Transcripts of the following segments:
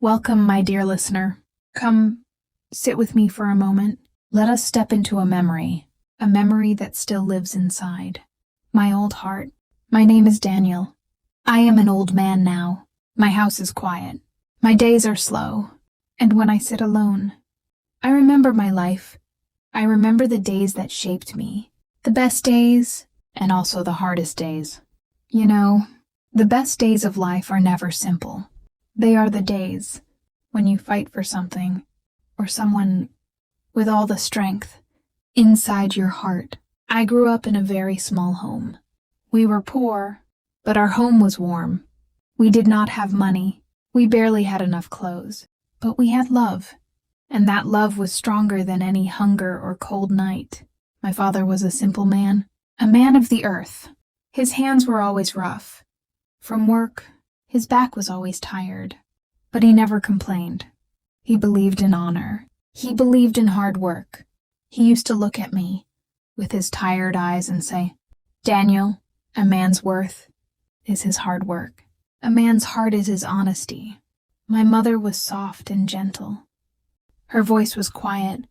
Welcome, my dear listener. Come, sit with me for a moment. Let us step into a memory that still lives inside. My old heart. My name is Daniel. I am an old man now. My house is quiet. My days are slow. And when I sit alone, I remember my life. I remember the days that shaped me. The best days, and also the hardest days. You know, the best days of life are never simple. They are the days when you fight for something or someone with all the strength inside your heart. I grew up in a very small home. We were poor, but our home was warm. We did not have money. We barely had enough clothes, but we had love, and that love was stronger than any hunger or cold night. My father was a simple man, a man of the earth. His hands were always rough. From work, his back was always tired, but he never complained. He believed in honor. He believed in hard work. He used to look at me with his tired eyes and say, "Daniel, a man's worth is his hard work. A man's heart is his honesty." My mother was soft and gentle. Her voice was quiet,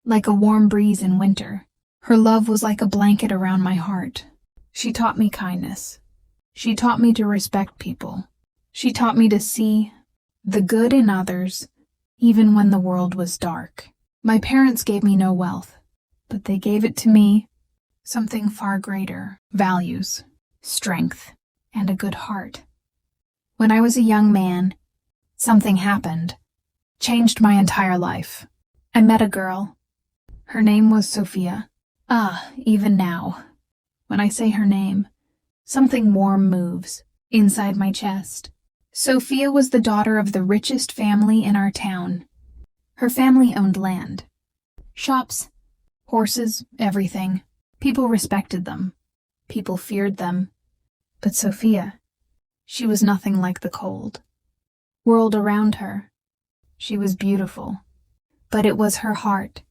like a warm breeze in winter. Her love was like a blanket around my heart. She taught me kindness. She taught me to respect people. She taught me to see the good in others, even when the world was dark. My parents gave me no wealth, but they gave it to me, something far greater: values, strength, and a good heart. When I was a young man, something happened, changed my entire life. I met a girl. Her name was Sophia. Even now, when I say her name, something warm moves inside my chest. Sophia was the daughter of the richest family in our town. Her family owned land, shops, horses, everything. People respected them. People feared them. But Sophia, she was nothing like the cold world around her. She was beautiful, but it was her heart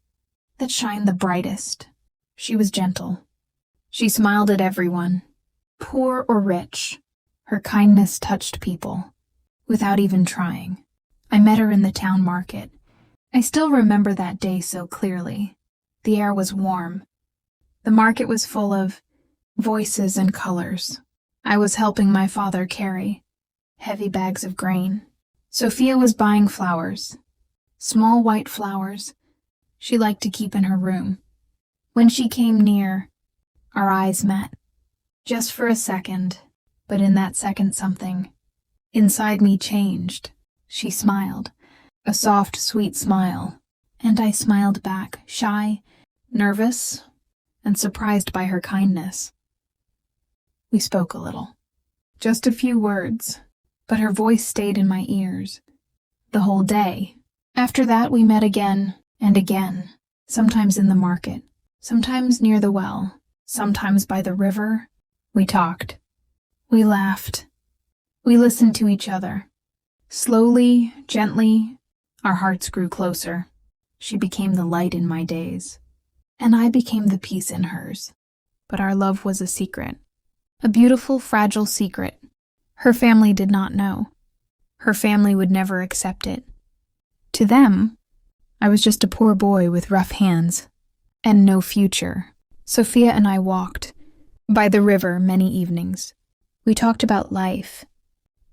that shined the brightest. She was gentle. She smiled at everyone, poor or rich. Her kindness touched people without even trying. I met her in the town market. I still remember that day so clearly. The air was warm. The market was full of voices and colors. I was helping my father carry heavy bags of grain. Sophia was buying flowers, small white flowers she liked to keep in her room. When she came near, our eyes met, just for a second, but in that second something inside me changed. She smiled, a soft, sweet smile, and I smiled back, shy, nervous, and surprised by her kindness. We spoke a little, just a few words, but her voice stayed in my ears the whole day. After that, we met again and again, sometimes in the market, sometimes near the well, sometimes by the river. We talked. We laughed. We listened to each other. Slowly, gently, our hearts grew closer. She became the light in my days, and I became the peace in hers. But our love was a secret, a beautiful, fragile secret. Her family did not know. Her family would never accept it. To them, I was just a poor boy with rough hands and no future. Sophia and I walked by the river many evenings. We talked about life,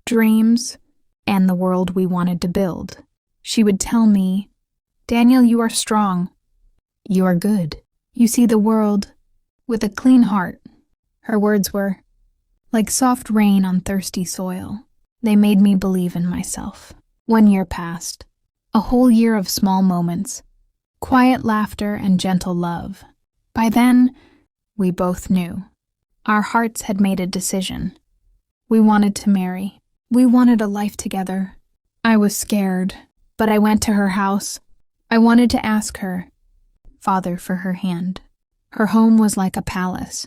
dreams, and the world we wanted to build. She would tell me, "Daniel, you are strong. You are good. You see the world with a clean heart." Her words were like soft rain on thirsty soil. They made me believe in myself. 1 year passed, a whole year of small moments, quiet laughter and gentle love. By then, we both knew. Our hearts had made a decision. We wanted to marry. We wanted a life together. I was scared, but I went to her house. I wanted to ask her, Father, for her hand. Her home was like a palace.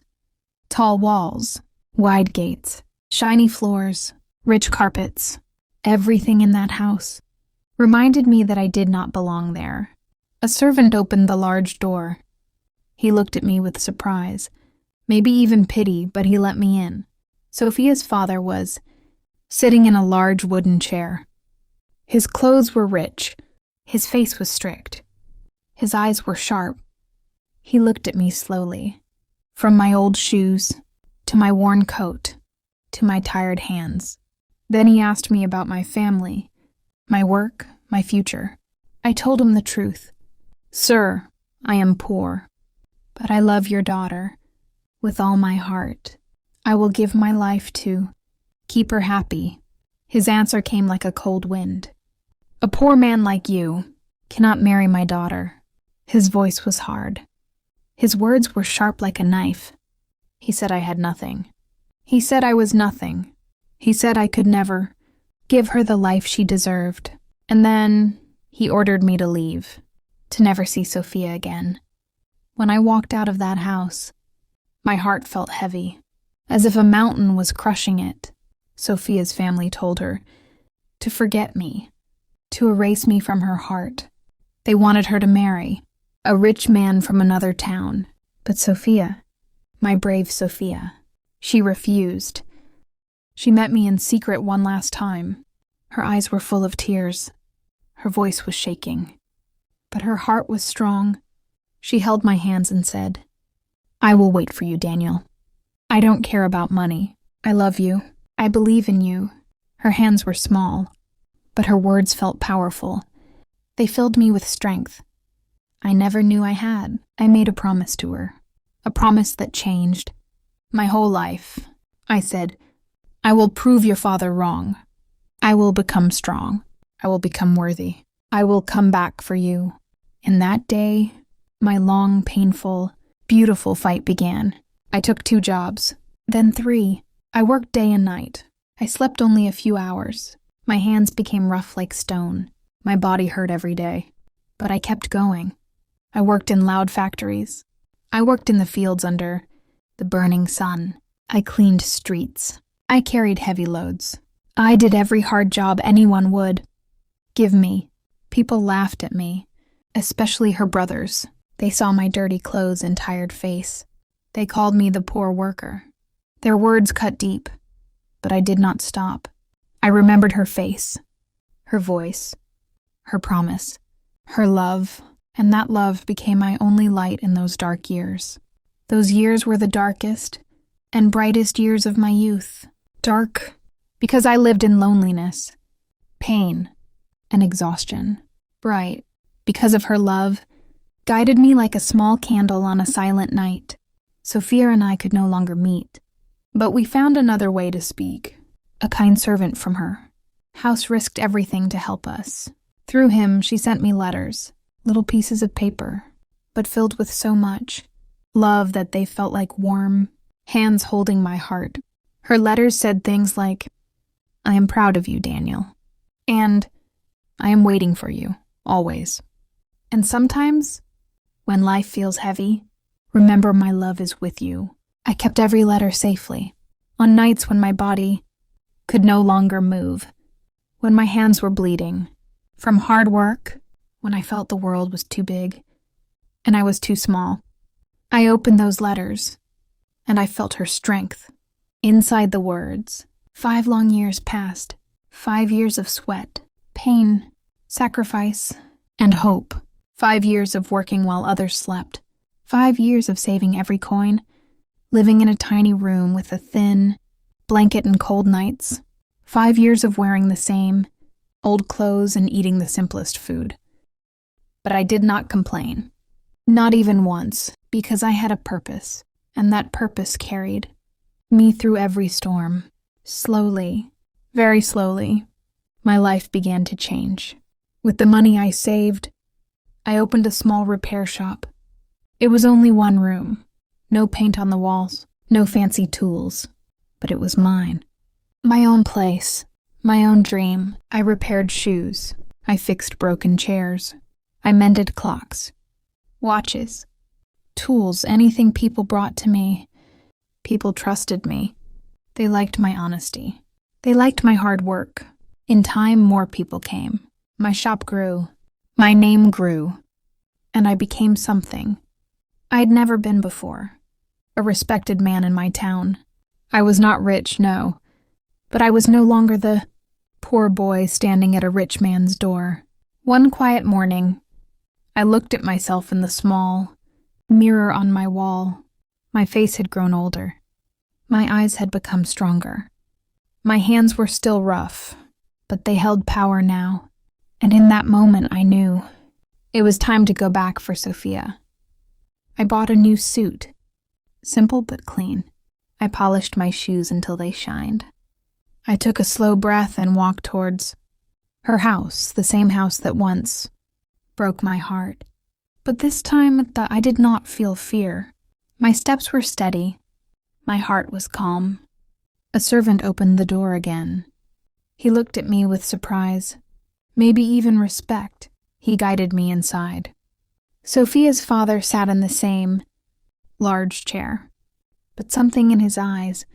Tall walls, wide gates, shiny floors, rich carpets. Everything in that house reminded me that I did not belong there. A servant opened the large door. He looked at me with surprise, maybe even pity, but he let me in. Sophia's father was sitting in a large wooden chair. His clothes were rich. His face was strict. His eyes were sharp. He looked at me slowly, from my old shoes, to my worn coat, to my tired hands. Then he asked me about my family, my work, my future. I told him the truth. "Sir, I am poor, but I love your daughter with all my heart. I will give my life to keep her happy." His answer came like a cold wind. "A poor man like you cannot marry my daughter." His voice was hard. His words were sharp like a knife. He said I had nothing. He said I was nothing. He said I could never give her the life she deserved. And then he ordered me to leave, to never see Sophia again. When I walked out of that house, my heart felt heavy, as if a mountain was crushing it. Sophia's family told her to forget me, to erase me from her heart. They wanted her to marry a rich man from another town. But Sophia, my brave Sophia, she refused. She met me in secret one last time. Her eyes were full of tears. Her voice was shaking. But her heart was strong. She held my hands and said, "I will wait for you, Daniel. I don't care about money. I love you. I believe in you." Her hands were small, but her words felt powerful. They filled me with strength I never knew I had. I made a promise to her, a promise that changed my whole life. I said, "I will prove your father wrong. I will become strong. I will become worthy. I will come back for you." And that day, my long, painful, beautiful fight began. I took 2 jobs, then 3. I worked day and night. I slept only a few hours. My hands became rough like stone. My body hurt every day. But I kept going. I worked in loud factories. I worked in the fields under the burning sun. I cleaned streets. I carried heavy loads. I did every hard job anyone would give me. People laughed at me, especially her brothers. They saw my dirty clothes and tired face. They called me the poor worker. Their words cut deep, but I did not stop. I remembered her face, her voice, her promise, her love, and that love became my only light in those dark years. Those years were the darkest and brightest years of my youth. Dark because I lived in loneliness, pain, and exhaustion. Bright because of her love guided me like a small candle on a silent night. Sophia and I could no longer meet, but we found another way to speak. A kind servant from her house risked everything to help us. Through him, she sent me letters, little pieces of paper, but filled with so much love that they felt like warm hands holding my heart. Her letters said things like, "I am proud of you, Daniel," and "I am waiting for you, always." And sometimes, when life feels heavy, remember my love is with you. I kept every letter safely. On nights when my body could no longer move, when my hands were bleeding, from hard work, when I felt the world was too big and I was too small, I opened those letters and I felt her strength. Inside the words, 5 long years passed, 5 years of sweat, pain, sacrifice, and hope. 5 years of working while others slept. 5 years of saving every coin, living in a tiny room with a thin blanket and cold nights. 5 years of wearing the same old clothes and eating the simplest food. But I did not complain. Not even once, because I had a purpose, and that purpose carried me through every storm. Slowly, very slowly, my life began to change. With the money I saved, I opened a small repair shop. It was only 1 room, no paint on the walls, no fancy tools, but it was mine. My own place, my own dream. I repaired shoes. I fixed broken chairs. I mended clocks, watches, tools, anything people brought to me. People trusted me. They liked my honesty. They liked my hard work. In time, more people came. My shop grew. My name grew. And I became something I'd never been before. A respected man in my town. I was not rich, no, but I was no longer the poor boy standing at a rich man's door. One quiet morning, I looked at myself in the small mirror on my wall. My face had grown older. My eyes had become stronger. My hands were still rough, but they held power now. And in that moment, I knew it was time to go back for Sophia. I bought a new suit, simple but clean. I polished my shoes until they shined. I took a slow breath and walked towards her house, the same house that once broke my heart. But this time, I did not feel fear. My steps were steady. My heart was calm. A servant opened the door again. He looked at me with surprise, maybe even respect. He guided me inside. Sophia's father sat in the same large chair, but something in his eyes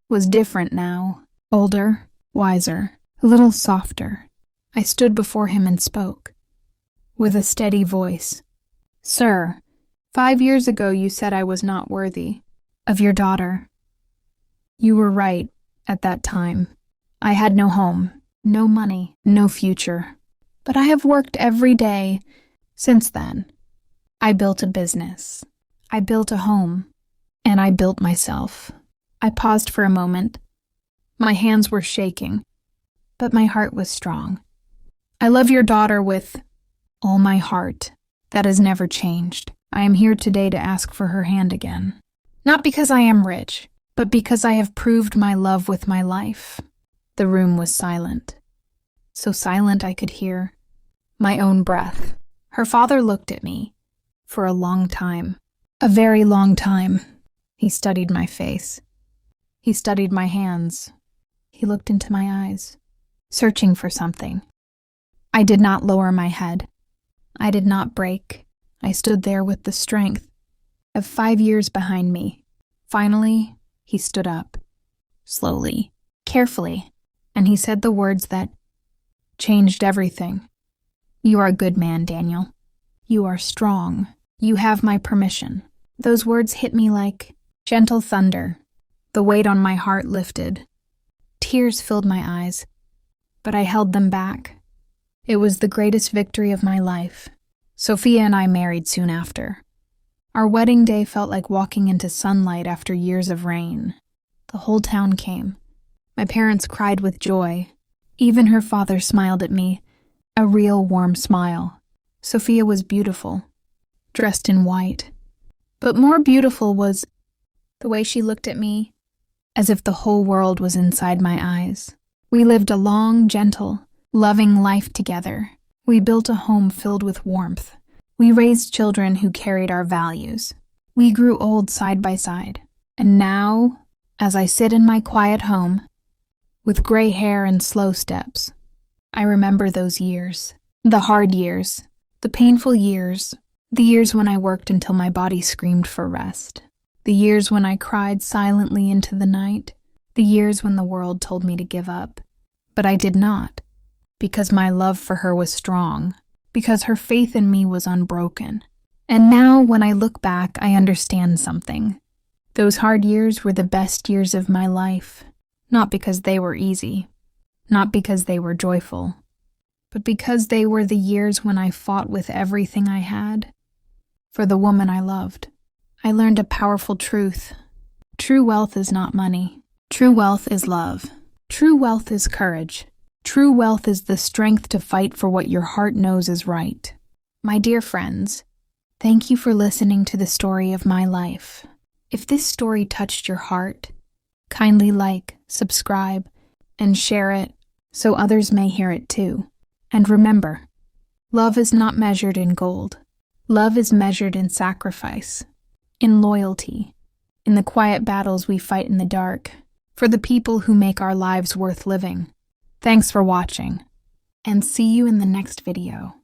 was different now. Older, wiser, a little softer. I stood before him and spoke, with a steady voice. "Sir, 5 years ago you said I was not worthy of your daughter. You were right at that time. I had no home, no money, no future. But I have worked every day since then. I built a business. I built a home. And I built myself." I paused for a moment. My hands were shaking, but my heart was strong. "I love your daughter with all my heart. That has never changed. I am here today to ask for her hand again. Not because I am rich, but because I have proved my love with my life." The room was silent. So silent I could hear my own breath. Her father looked at me for a long time. A very long time. He studied my face. He studied my hands. He looked into my eyes, searching for something. I did not lower my head. I did not break. I stood there with the strength of 5 years behind me. Finally, he stood up, slowly, carefully, and he said the words that changed everything. "You are a good man, Daniel. You are strong. You have my permission." Those words hit me like gentle thunder. The weight on my heart lifted. Tears filled my eyes, but I held them back. It was the greatest victory of my life. Sophia and I married soon after. Our wedding day felt like walking into sunlight after years of rain. The whole town came. My parents cried with joy. Even her father smiled at me, a real warm smile. Sophia was beautiful, dressed in white. But more beautiful was the way she looked at me, as if the whole world was inside my eyes. We lived a long, gentle, loving life together. We built a home filled with warmth. We raised children who carried our values. We grew old side by side. And now, as I sit in my quiet home, with gray hair and slow steps, I remember those years. The hard years. The painful years. The years when I worked until my body screamed for rest. The years when I cried silently into the night. The years when the world told me to give up. But I did not, because my love for her was strong, because her faith in me was unbroken. And now, when I look back, I understand something. Those hard years were the best years of my life, not because they were easy, not because they were joyful, but because they were the years when I fought with everything I had for the woman I loved. I learned a powerful truth. True wealth is not money. True wealth is love. True wealth is courage. True wealth is the strength to fight for what your heart knows is right. My dear friends, thank you for listening to the story of my life. If this story touched your heart, kindly like, subscribe, and share it so others may hear it too. And remember, love is not measured in gold. Love is measured in sacrifice, in loyalty, in the quiet battles we fight in the dark, for the people who make our lives worth living. Thanks for watching, and see you in the next video.